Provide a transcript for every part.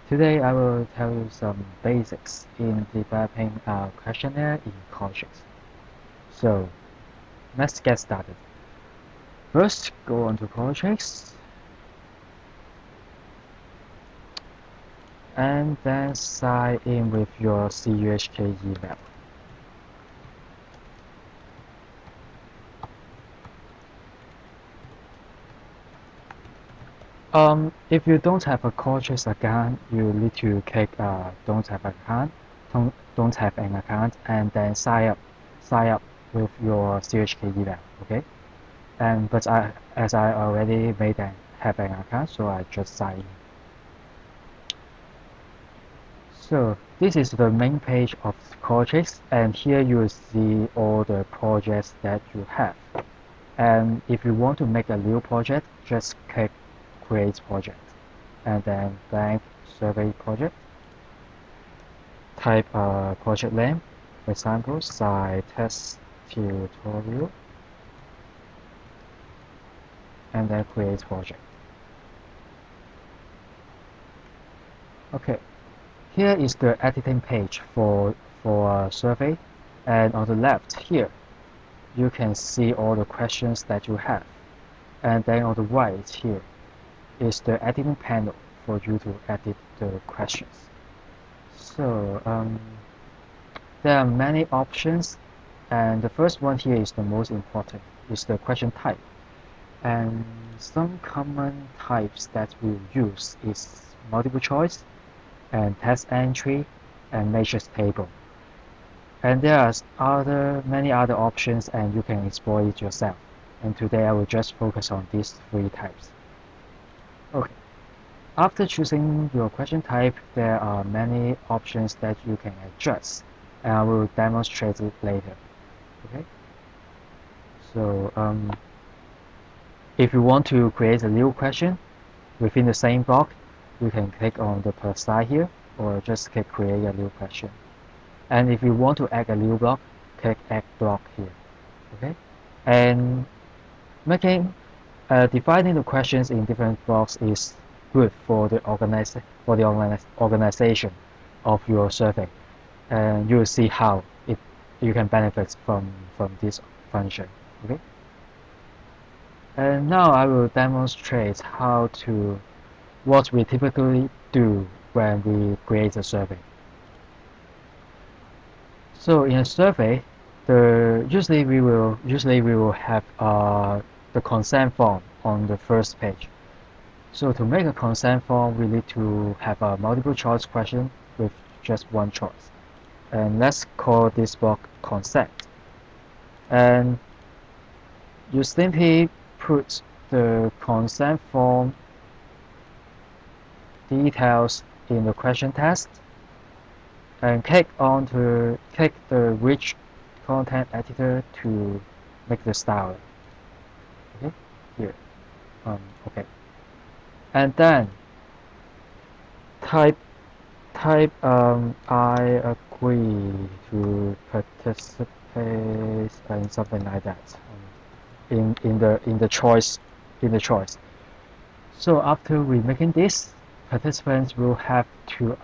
Today I will tell you some basics in developing a questionnaire in qualtrics. So let's get started. First, go onto qualtrics and then sign in with your CUHK email. If you don't have a qualtrics account, you need to click don't have an account, and then sign up with your CUHK email. Okay. But as I already have an account, so I just sign in. So this is the main page of qualtrics, and here you will see all the projects that you have. And if you want to make a new project, just click create project and then blank survey project. Type a project name, for example, psytest tutorial, and then create project. Okay, here is the editing page for a survey, and on the left here you can see all the questions that you have, and then on the right here is the editing panel for you to edit the questions. So there are many options, and the first one here is the most important, is the question type. And some common types that we use is multiple choice and text entry and matrix table. And there are many other options, and you can explore it yourself. And today I will just focus on these three types. Okay. After choosing your question type, there are many options that you can adjust, and I will demonstrate it later. Okay. So if you want to create a new question within the same block, you can click on the plus sign here, or just click create a new question. And if you want to add a new block, click add block here. Okay. And defining the questions in different blocks is good for the organization of your survey, and you will see how you can benefit from this function. Okay. And now I will demonstrate what we typically do when we create a survey. So in a survey, usually we will have the consent form on the first page. So to make a consent form, we need to have a multiple choice question with just one choice. And let's call this block consent. And you simply put the consent form details in the question text and click the rich content editor to make the style. Okay, here. Okay. And then type I agree to participate and something like that in the choice. So after we making this, participants will have to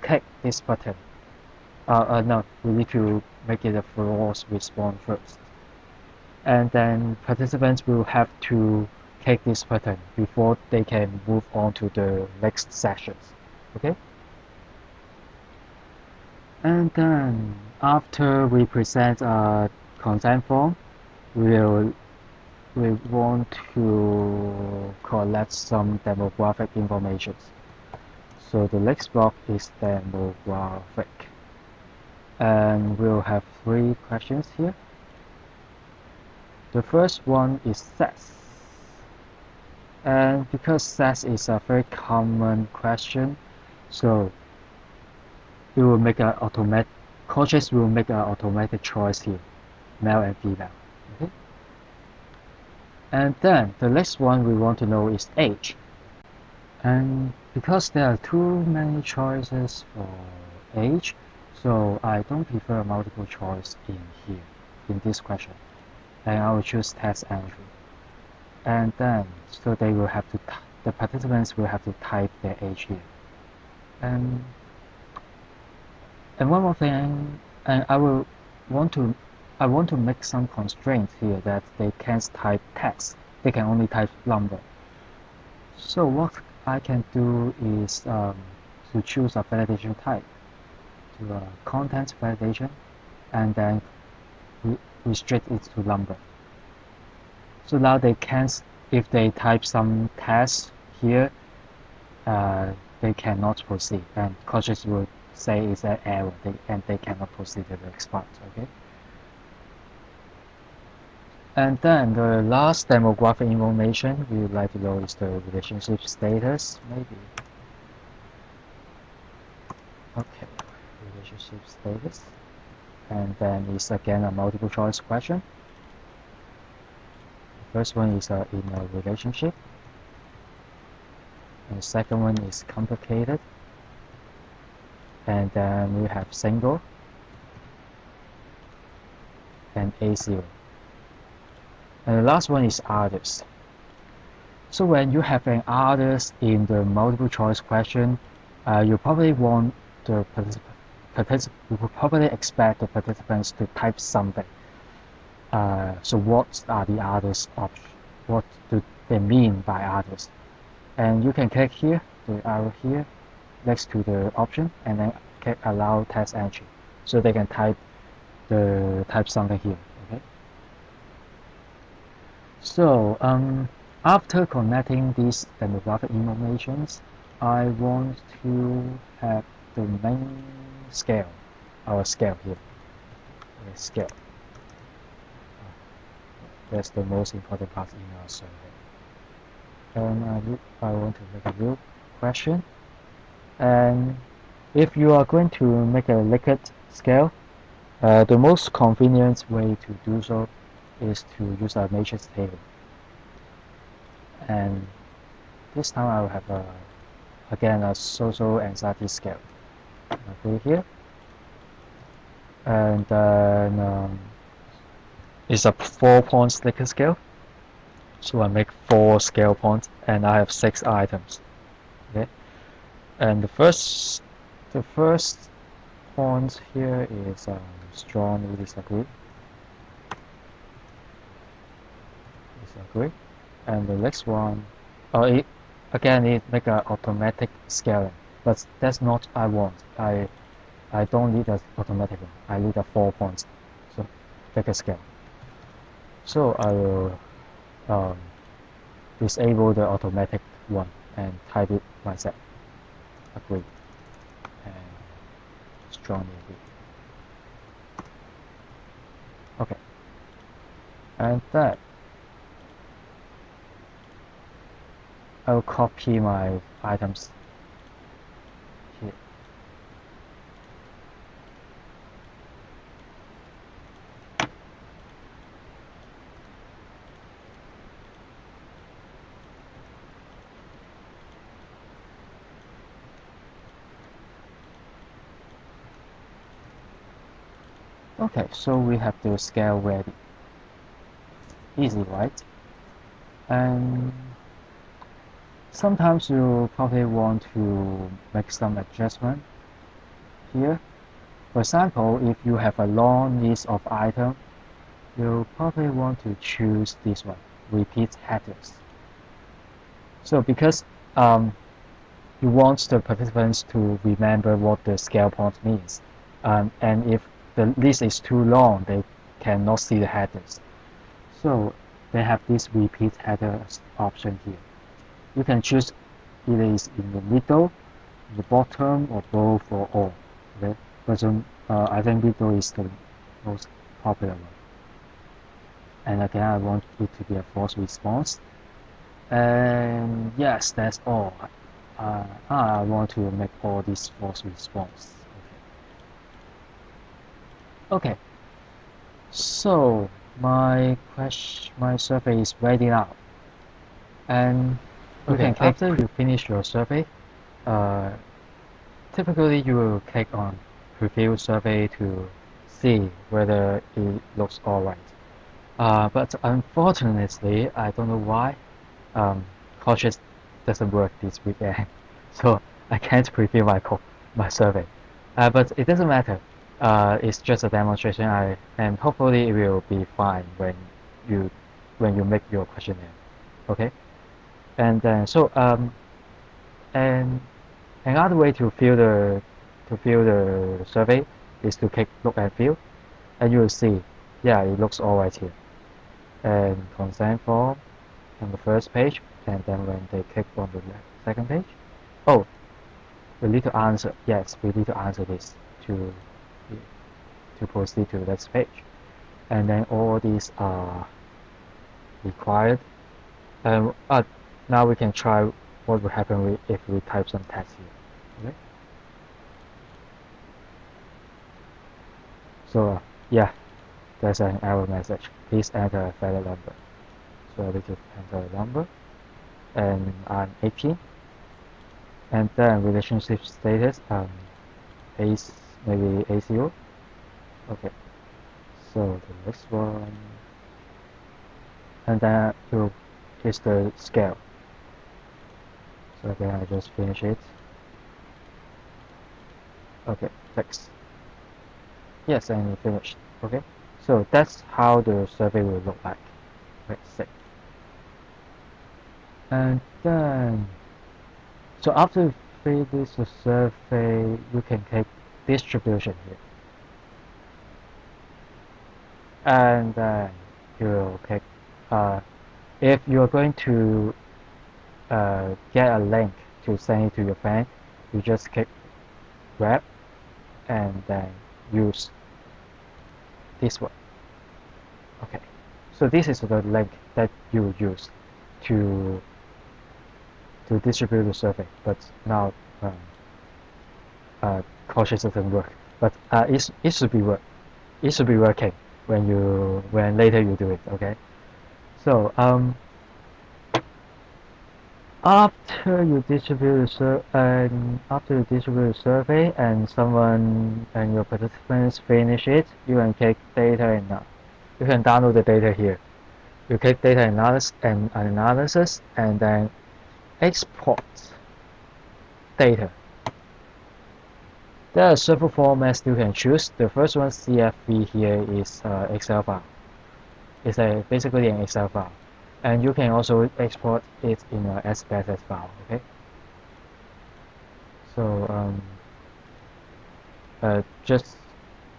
click this button. No, we need to make it a false response first, and then participants will have to click this button before they can move on to the next sessions. Okay. And then after we present a consent form, we want to collect some demographic information. So the next block is demographic, and we'll have three questions here. The first one is sex, and because sex is a very common question, so we will make an qualtrics will make an automatic choice here, male and female. Okay. And then the next one we want to know is age, and because there are too many choices for age, so I don't prefer multiple choice in here in this question, and I will choose text entry. And then so the participants will have to type their age here. And one more thing, and I want to make some constraints here that they can't type text. They can only type number. So what I can do is to choose a validation type, to content validation, and then restrict it to number. So now they can't, if they type some text here, they cannot proceed, and Qualtrics will say it's an error, and they cannot proceed to the next part. Okay. And then the last demographic information we would like to know is the relationship status, maybe. Okay, relationship status. And then it's again a multiple choice question. The first one is in a relationship. And the second one is complicated. And then we have single and A0. And the last one is others. So when you have an others in the multiple choice question, you probably want the you will probably expect the participants to type something. So what are the others options? What do they mean by others? And you can click here, the arrow here, next to the option, and then click allow text entry, so they can type something here. Okay. So after connecting these demographic informations, I want to have the main scale, our scale here. Okay, scale. That's the most important part in our survey. And I want to make a real question. And if you are going to make a Likert scale, the most convenient way to do so is to use a matrix table. And this time I will have again a social anxiety scale. I'll go here, and then it's a 4-point Likert scale. So I make 4 scale points, and I have 6 items. Okay, and the first point here is strongly disagree. And the next one, it make an automatic scaling, but that's not I want. I don't need an automatic one. I need a 4 points, so Likert scale. So I will disable the automatic one and type it myself. Agree and strongly agree. Okay, and that I will copy my items here. Okay, so we have the scale ready. Easy, right? And sometimes you probably want to make some adjustment here. For example, if you have a long list of items, you probably want to choose this one, repeat headers. So because you want the participants to remember what the scale point means, and if the list is too long, they cannot see the headers. So they have this repeat headers option here. You can choose either is in the middle, the bottom, or both, or all. Okay, but I think middle is the most popular one. And again, I want it to be a false response. And yes, that's all. I want to make all these false response. Okay. So my survey is ready now. And okay, after you finish your survey, typically you will click on preview survey to see whether it looks alright. But unfortunately, I don't know why, Qualtrics doesn't work this weekend. So I can't preview my survey, but it doesn't matter. It's just a demonstration. And hopefully it will be fine you when you make your questionnaire. Okay, and then and another way to fill the survey is to click look and feel, and you will see, yeah, it looks all right here. And consent form on the first page, and then when they click on the second page, oh, we need to answer. Yes, we need to answer this to proceed to the next page. And then all these are required. And now we can try what will happen if we type some text here. Okay. So yeah, there's an error message. Please enter a valid number. So I need to enter a number, and I'm 18. And then relationship status, maybe A0. Okay. So the next one, and then is the scale. So then I just finish it. Okay, text. Yes, and finished. Okay, so that's how the survey will look like. Let's see. And then, so after you finish the survey, you can click distribution here. And then you will click, if you're going to get a link to send it to your friend, you just click grab and then use this one. Okay, so this is the link that you will use to distribute the survey, but now cautious doesn't work, but it should be working when later you do it. Okay, so after you distribute the survey and someone and your participants finish it, you can click data and you can download the data here. You click data analysis and then export data. There are several formats you can choose. The first one, CSV, here is Excel file. It's basically an Excel file, and you can also export it in a SPSS file. Okay. So just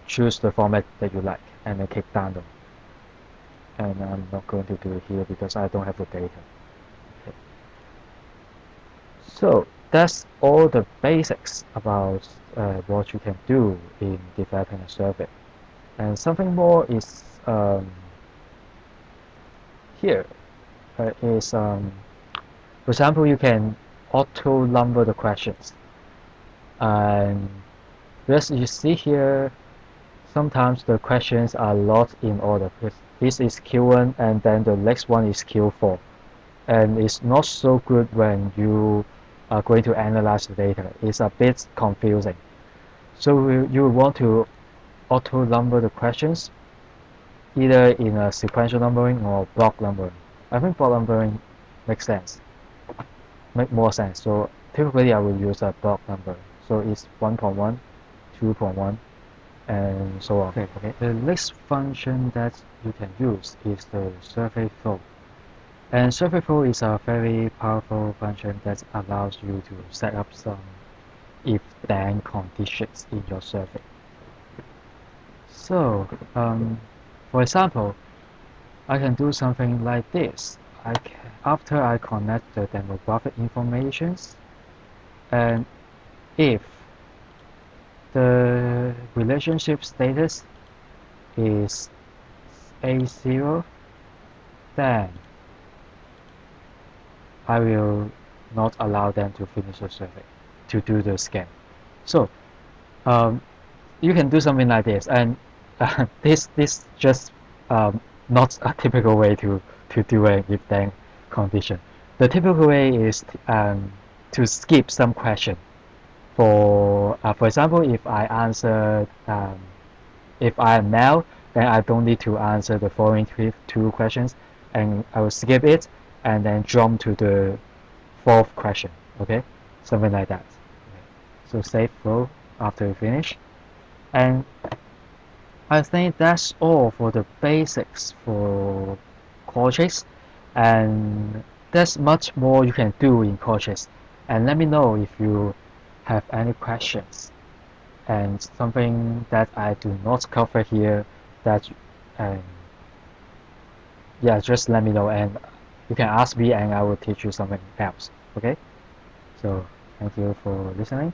choose the format that you like and then click download. And I'm not going to do it here because I don't have the data. Okay. So that's all the basics about what you can do in developing a survey. And something more is here is for example, you can auto number the questions. And as you see here, sometimes the questions are not in order. This is Q1 and then the next one is Q4. And it's not so good when you are going to analyze the data. It's a bit confusing. So you want to auto number the questions either in a sequential numbering or block numbering. I think block numbering makes more sense. So typically I will use a block number. So it's 1.1, 2.1, and so on. Okay. The next function that you can use is the survey flow. And survey flow is a very powerful function that allows you to set up some if-then conditions in your survey. So, for example, I can do something like this. After I connect the demographic informations, and if the relationship status is A0, then I will not allow them to finish the survey, to do the scan. So you can do something like this, and this just not a typical way to do an if-then condition. The typical way is to skip some question. For example, if I answer if I am male, then I don't need to answer the following two questions, and I will skip it and then jump to the fourth question. Okay, something like that. so save flow after you finish. And I think that's all for the basics for qualtrics, and there's much more you can do in qualtrics. And let me know if you have any questions and something that I do not cover here that and yeah, just let me know and you can ask me and I will teach you something else. Okay, so thank you for listening.